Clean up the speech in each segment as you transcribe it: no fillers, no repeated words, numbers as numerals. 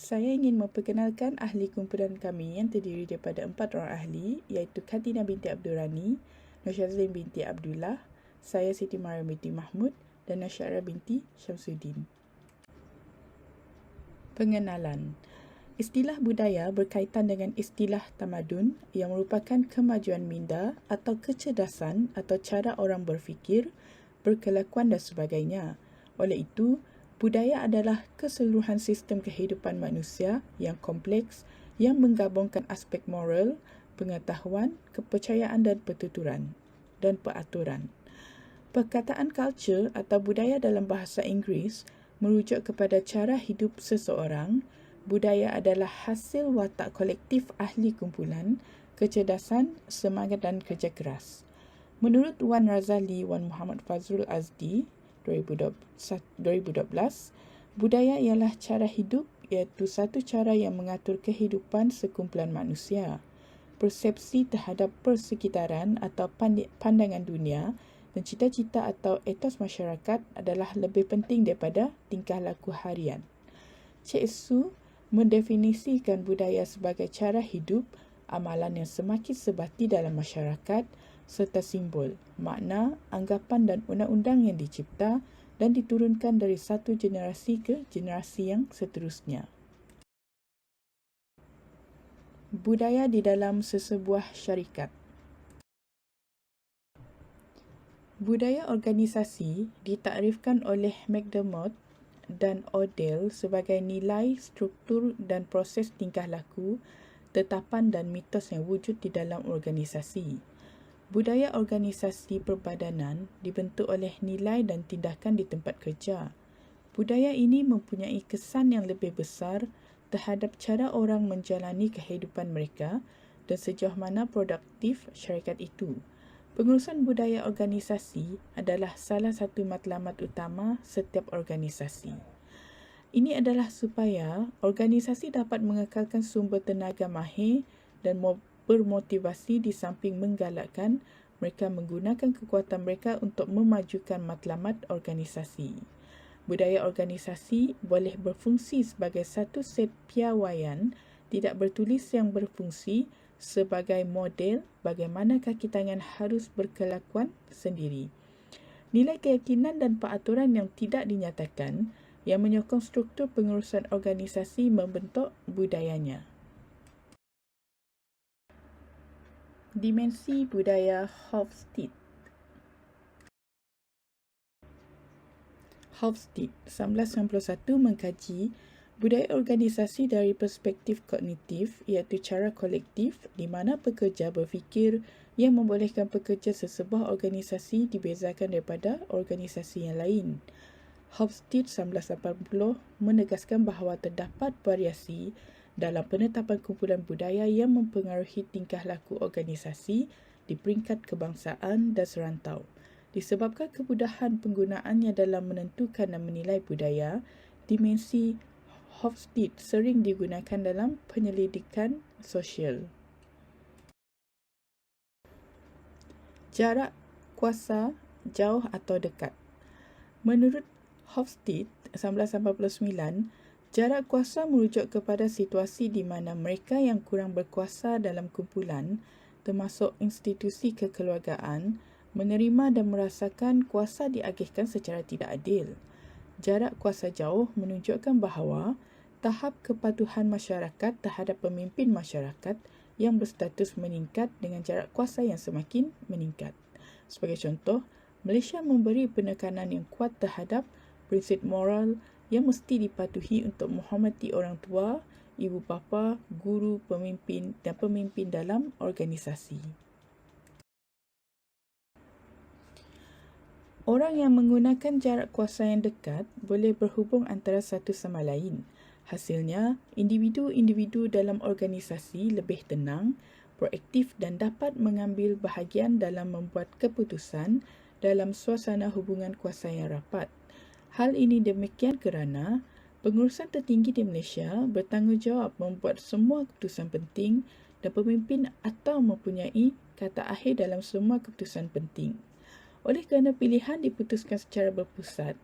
Saya ingin memperkenalkan ahli kumpulan kami yang terdiri daripada 4 orang ahli, iaitu Katina binti Abdul Rani, Nur Syazlin binti Abdullah, saya Siti Mariam binti Mahmud dan Nasyara binti Syamsuddin. Pengenalan. Istilah budaya berkaitan dengan istilah tamadun yang merupakan kemajuan minda atau kecerdasan atau cara orang berfikir, berkelakuan dan sebagainya. Oleh itu, budaya adalah keseluruhan sistem kehidupan manusia yang kompleks yang menggabungkan aspek moral, pengetahuan, kepercayaan dan peraturan. Perkataan culture atau budaya dalam bahasa Inggeris merujuk kepada cara hidup seseorang. Budaya adalah hasil watak kolektif ahli kumpulan, kecerdasan, semangat dan kerja keras. Menurut Wan Razali Wan Muhammad Fazrul Azdi 2012, budaya ialah cara hidup, iaitu satu cara yang mengatur kehidupan sekumpulan manusia. Persepsi terhadap persekitaran atau pandangan dunia dan cita-cita atau etos masyarakat adalah lebih penting daripada tingkah laku harian. Cik Su mendefinisikan budaya sebagai cara hidup, amalan yang semakin sebati dalam masyarakat, serta simbol, makna, anggapan dan undang-undang yang dicipta dan diturunkan dari satu generasi ke generasi yang seterusnya. Budaya di dalam sesebuah syarikat. Budaya organisasi ditakrifkan oleh McDermott dan Odell sebagai nilai, struktur dan proses tingkah laku, tetapan dan mitos yang wujud di dalam organisasi. Budaya organisasi perbadanan dibentuk oleh nilai dan tindakan di tempat kerja. Budaya ini mempunyai kesan yang lebih besar terhadap cara orang menjalani kehidupan mereka dan sejauh mana produktif syarikat itu. Pengurusan budaya organisasi adalah salah satu matlamat utama setiap organisasi. Ini adalah supaya organisasi dapat mengekalkan sumber tenaga mahir dan bermotivasi di samping menggalakkan mereka menggunakan kekuatan mereka untuk memajukan matlamat organisasi. Budaya organisasi boleh berfungsi sebagai satu set piawaian tidak bertulis yang berfungsi sebagai model bagaimana kaki tangan harus berkelakuan sendiri. Nilai keyakinan dan peraturan yang tidak dinyatakan yang menyokong struktur pengurusan organisasi membentuk budayanya. Dimensi budaya Hofstede. Hofstede 1991 mengkaji budaya organisasi dari perspektif kognitif, iaitu cara kolektif di mana pekerja berfikir yang membolehkan pekerja sesebuah organisasi dibezakan daripada organisasi yang lain. Hofstede 1980 menegaskan bahawa terdapat variasi dalam penetapan kumpulan budaya yang mempengaruhi tingkah laku organisasi di peringkat kebangsaan dan serantau. Disebabkan kemudahan penggunaannya dalam menentukan dan menilai budaya, dimensi Hofstede sering digunakan dalam penyelidikan sosial. Jarak, kuasa, jauh atau dekat. Menurut Hofstede 1989, jarak kuasa merujuk kepada situasi di mana mereka yang kurang berkuasa dalam kumpulan, termasuk institusi kekeluargaan, menerima dan merasakan kuasa diagihkan secara tidak adil. Jarak kuasa jauh menunjukkan bahawa tahap kepatuhan masyarakat terhadap pemimpin masyarakat yang berstatus meningkat dengan jarak kuasa yang semakin meningkat. Sebagai contoh, Malaysia memberi penekanan yang kuat terhadap prinsip moral yang mesti dipatuhi untuk menghormati orang tua, ibu bapa, guru, pemimpin dan pemimpin dalam organisasi. Orang yang menggunakan jarak kuasa yang dekat boleh berhubung antara satu sama lain. Hasilnya, individu-individu dalam organisasi lebih tenang, proaktif dan dapat mengambil bahagian dalam membuat keputusan dalam suasana hubungan kuasa yang rapat. Hal ini demikian kerana pengurusan tertinggi di Malaysia bertanggungjawab membuat semua keputusan penting dan pemimpin atau mempunyai kata akhir dalam semua keputusan penting. Oleh kerana pilihan diputuskan secara berpusat,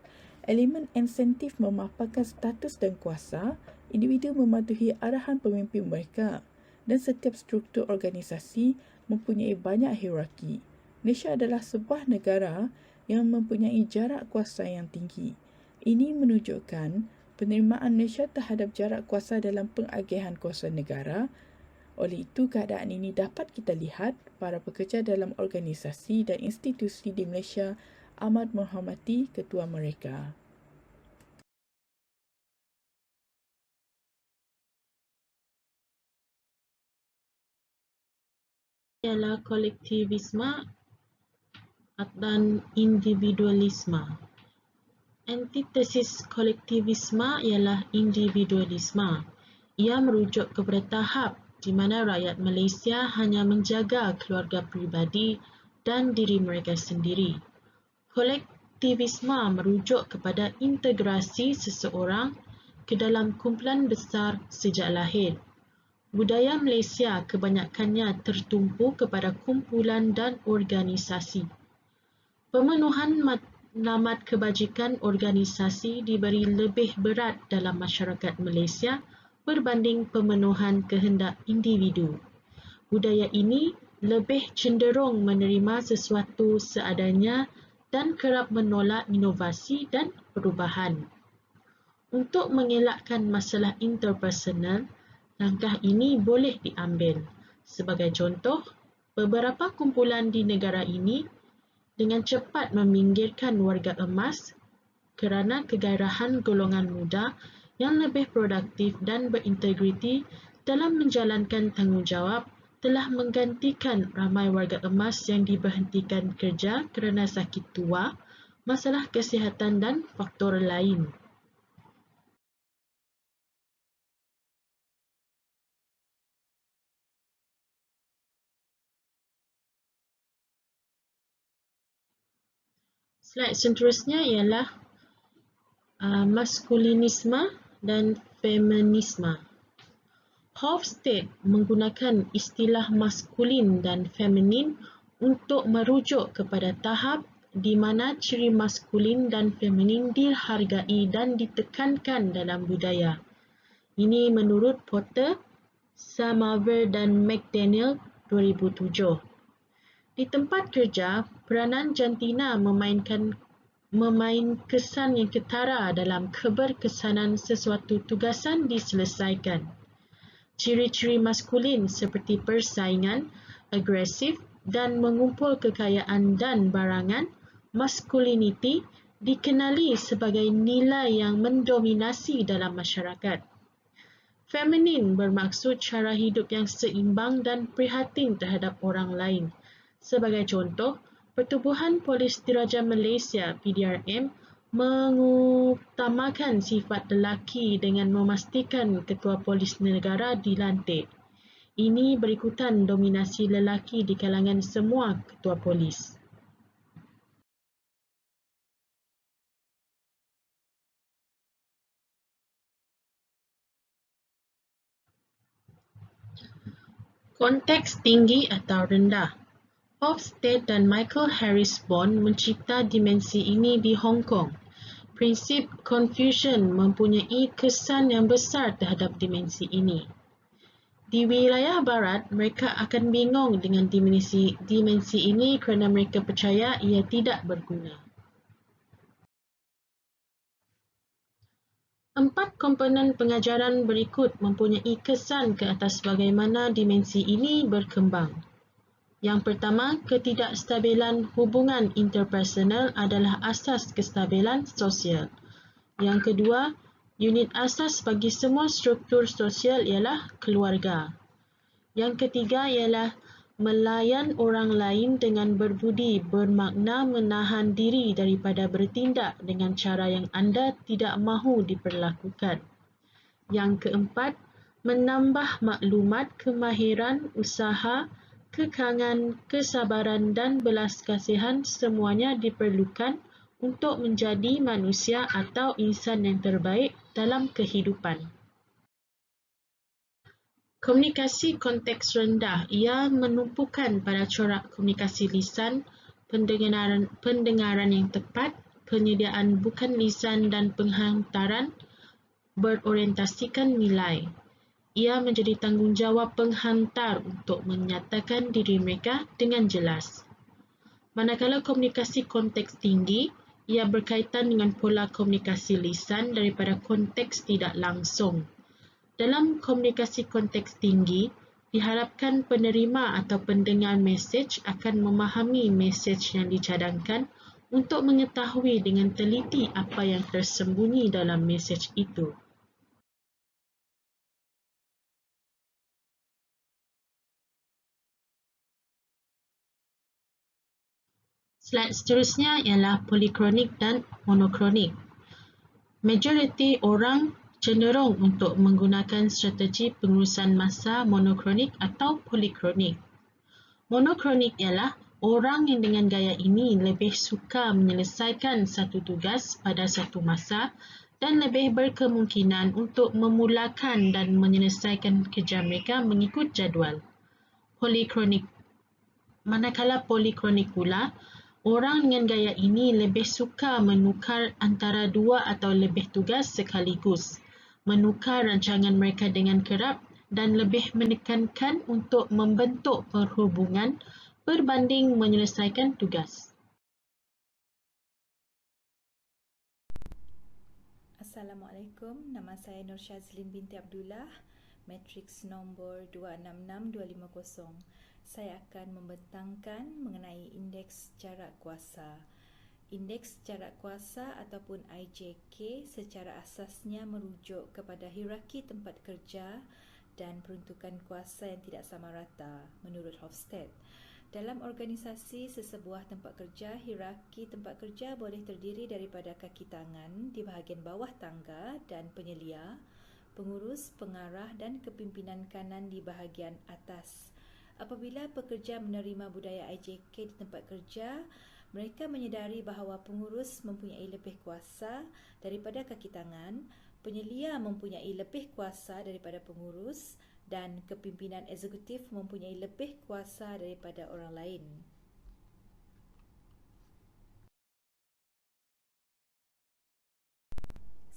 elemen insentif memaparkan status dan kuasa, Individu mematuhi arahan pemimpin mereka dan setiap struktur organisasi mempunyai banyak hierarki. Malaysia adalah sebuah negara yang mempunyai jarak kuasa yang tinggi. Ini menunjukkan penerimaan Malaysia terhadap jarak kuasa dalam pengagihan kuasa negara. Oleh itu, keadaan ini dapat kita lihat para pekerja dalam organisasi dan institusi di Malaysia amat menghormati ketua mereka. Ialah kolektivisme dan individualisme. Antitesis kolektivisme ialah individualisme. Ia merujuk kepada tahap di mana rakyat Malaysia hanya menjaga keluarga pribadi dan diri mereka sendiri. Kolektivisme merujuk kepada integrasi seseorang ke dalam kumpulan besar sejak lahir. Budaya Malaysia kebanyakannya tertumpu kepada kumpulan dan organisasi. Pemenuhan matlamat kebajikan organisasi diberi lebih berat dalam masyarakat Malaysia berbanding pemenuhan kehendak individu. Budaya ini lebih cenderung menerima sesuatu seadanya dan kerap menolak inovasi dan perubahan. Untuk mengelakkan masalah interpersonal, langkah ini boleh diambil. Sebagai contoh, beberapa kumpulan di negara ini dengan cepat meminggirkan warga emas kerana kegairahan golongan muda yang lebih produktif dan berintegriti dalam menjalankan tanggungjawab telah menggantikan ramai warga emas yang diberhentikan kerja kerana sakit tua, masalah kesihatan dan faktor lain. Slide seterusnya ialah maskulinisme dan feminisme. Hofstede menggunakan istilah maskulin dan feminin untuk merujuk kepada tahap di mana ciri maskulin dan feminin dihargai dan ditekankan dalam budaya. Ini menurut Porter, Samaver dan McDaniel 2007. Di tempat kerja, peranan jantina memain kesan yang ketara dalam keberkesanan sesuatu tugasan diselesaikan. Ciri-ciri maskulin seperti persaingan, agresif dan mengumpul kekayaan dan barangan, maskuliniti dikenali sebagai nilai yang mendominasi dalam masyarakat. Feminin bermaksud cara hidup yang seimbang dan prihatin terhadap orang lain. Sebagai contoh, Pertubuhan Polis Diraja Malaysia (PDRM) mengutamakan sifat lelaki dengan memastikan ketua polis negara dilantik. Ini berikutan dominasi lelaki di kalangan semua ketua polis. Konteks tinggi atau rendah. Hofstede dan Michael Harris Bond mencipta dimensi ini di Hong Kong. Prinsip Confucian mempunyai kesan yang besar terhadap dimensi ini. Di wilayah barat, mereka akan bingung dengan dimensi ini kerana mereka percaya ia tidak berguna. 4 komponen pengajaran berikut mempunyai kesan ke atas bagaimana dimensi ini berkembang. Yang pertama, ketidakstabilan hubungan interpersonal adalah asas kestabilan sosial. Yang kedua, unit asas bagi semua struktur sosial ialah keluarga. Yang ketiga ialah melayan orang lain dengan berbudi bermakna menahan diri daripada bertindak dengan cara yang anda tidak mahu diperlakukan. Yang keempat, menambah maklumat, kemahiran, usaha, kekangan, kesabaran dan belas kasihan semuanya diperlukan untuk menjadi manusia atau insan yang terbaik dalam kehidupan. Komunikasi konteks rendah, ia menumpukan pada corak komunikasi lisan, pendengaran yang tepat, penyediaan bukan lisan dan penghantaran, berorientasikan nilai. Ia menjadi tanggungjawab penghantar untuk menyatakan diri mereka dengan jelas. Manakala komunikasi konteks tinggi, ia berkaitan dengan pola komunikasi lisan daripada konteks tidak langsung. Dalam komunikasi konteks tinggi, diharapkan penerima atau pendengar mesej akan memahami mesej yang dicadangkan untuk mengetahui dengan teliti apa yang tersembunyi dalam mesej itu. Slide seterusnya ialah polikronik dan monokronik. Majoriti orang cenderung untuk menggunakan strategi pengurusan masa monokronik atau polikronik. Monokronik ialah orang yang dengan gaya ini lebih suka menyelesaikan satu tugas pada satu masa dan lebih berkemungkinan untuk memulakan dan menyelesaikan kerja mereka mengikut jadual. Manakala polikronik pula, orang dengan gaya ini lebih suka menukar antara dua atau lebih tugas sekaligus, menukar rancangan mereka dengan kerap dan lebih menekankan untuk membentuk perhubungan berbanding menyelesaikan tugas. Assalamualaikum, nama saya Nur Syazlin binti Abdullah, matriks nombor 266250. Saya akan membentangkan mengenai indeks jarak kuasa. Indeks jarak kuasa ataupun IJK secara asasnya merujuk kepada hierarki tempat kerja dan peruntukan kuasa yang tidak sama rata menurut Hofstede. Dalam organisasi sesebuah tempat kerja, hierarki tempat kerja boleh terdiri daripada kaki tangan di bahagian bawah tangga dan penyelia, pengurus, pengarah dan kepimpinan kanan di bahagian atas. Apabila pekerja menerima budaya IJK di tempat kerja, mereka menyedari bahawa pengurus mempunyai lebih kuasa daripada kaki tangan, penyelia mempunyai lebih kuasa daripada pengurus dan kepimpinan eksekutif mempunyai lebih kuasa daripada orang lain.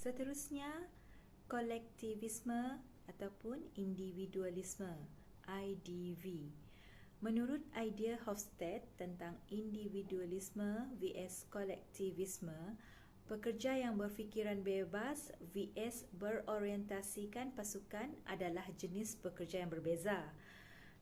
Seterusnya, kolektivisme ataupun individualisme, IDV. Menurut idea Hofstede tentang individualisme vs kolektivisme, pekerja yang berfikiran bebas vs berorientasikan pasukan adalah jenis pekerja yang berbeza.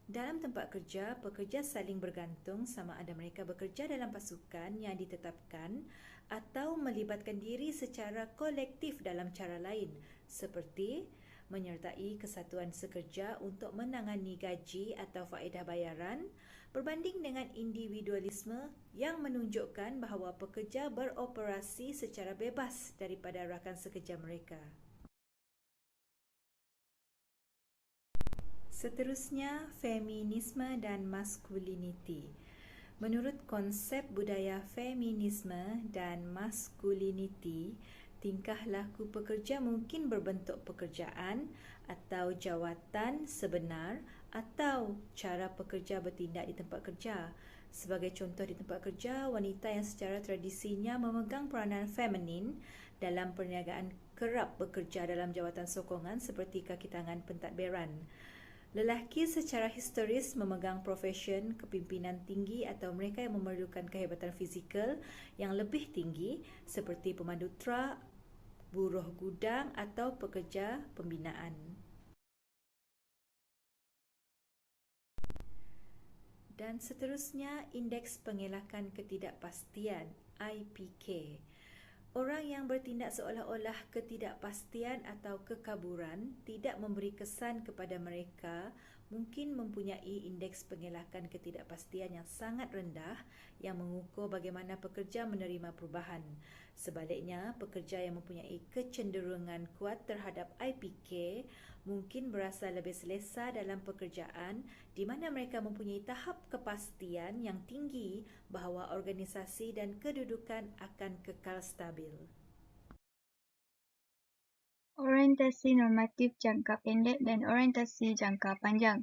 Dalam tempat kerja, pekerja saling bergantung sama ada mereka bekerja dalam pasukan yang ditetapkan atau melibatkan diri secara kolektif dalam cara lain, seperti menyertai kesatuan sekerja untuk menangani gaji atau faedah bayaran, berbanding dengan individualisme yang menunjukkan bahawa pekerja beroperasi secara bebas daripada rakan sekerja mereka. Seterusnya, feminisme dan maskuliniti. Menurut konsep budaya feminisme dan maskuliniti, tingkah laku pekerja mungkin berbentuk pekerjaan atau jawatan sebenar atau cara pekerja bertindak di tempat kerja. Sebagai contoh, di tempat kerja, wanita yang secara tradisinya memegang peranan feminin dalam perniagaan kerap bekerja dalam jawatan sokongan seperti kaki tangan pentadbiran. Lelaki secara historis memegang profesyen kepimpinan tinggi atau mereka yang memerlukan kehebatan fizikal yang lebih tinggi seperti pemandu trak, buruh gudang atau pekerja pembinaan. Dan seterusnya, indeks pengelakan ketidakpastian, IPK. Orang yang bertindak seolah-olah ketidakpastian atau kekaburan tidak memberi kesan kepada mereka mungkin mempunyai indeks pengelakan ketidakpastian yang sangat rendah yang mengukur bagaimana pekerja menerima perubahan. Sebaliknya, pekerja yang mempunyai kecenderungan kuat terhadap IPK mungkin berasa lebih selesa dalam pekerjaan di mana mereka mempunyai tahap kepastian yang tinggi bahawa organisasi dan kedudukan akan kekal stabil. Orientasi normatif jangka pendek dan orientasi jangka panjang.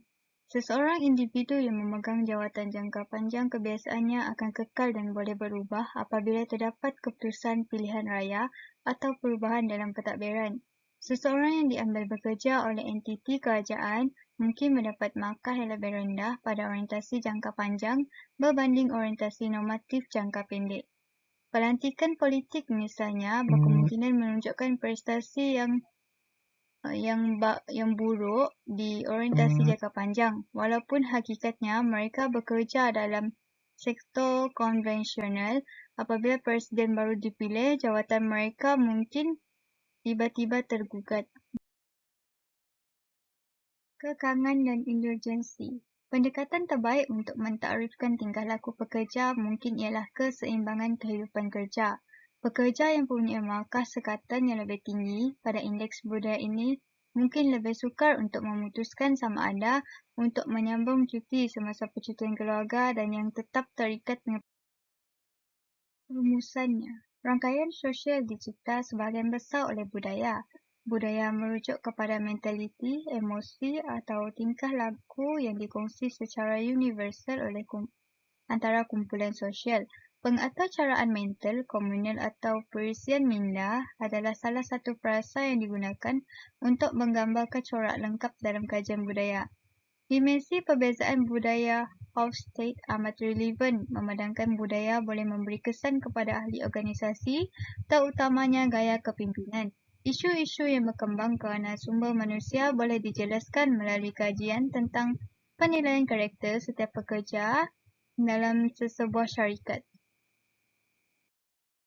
Seseorang individu yang memegang jawatan jangka panjang kebiasaannya akan kekal dan boleh berubah apabila terdapat keputusan pilihan raya atau perubahan dalam pentadbiran. Seseorang yang diambil bekerja oleh entiti kerajaan mungkin mendapat markah yang lebih rendah pada orientasi jangka panjang berbanding orientasi normatif jangka pendek. Pelantikan politik misalnya berkemungkinan menunjukkan prestasi yang buruk di orientasi jangka panjang, walaupun hakikatnya mereka bekerja dalam sektor konvensional. Apabila presiden baru dipilih, jawatan mereka mungkin tiba-tiba tergugat. Kekangan dan indulgensi. Pendekatan terbaik untuk mentakrifkan tingkah laku pekerja mungkin ialah keseimbangan kehidupan kerja. Pekerja yang mempunyai markah sekatan yang lebih tinggi pada indeks budaya ini mungkin lebih sukar untuk memutuskan sama ada untuk menyambung cuti semasa percutian keluarga dan yang tetap terikat dengan rumusannya. Rangkaian sosial dicipta sebahagian besar oleh budaya. Budaya merujuk kepada mentaliti, emosi atau tingkah laku yang dikongsi secara universal oleh antara kumpulan sosial. Pengaturcaraan mental, komunal atau perisian minda adalah salah satu perasa yang digunakan untuk menggambarkan corak lengkap dalam kajian budaya. Dimensi perbezaan budaya Hofstede amat relevan memandangkan budaya boleh memberi kesan kepada ahli organisasi, terutamanya gaya kepimpinan. Isu-isu yang berkembang kerana sumber manusia boleh dijelaskan melalui kajian tentang penilaian karakter setiap pekerja dalam sesebuah syarikat.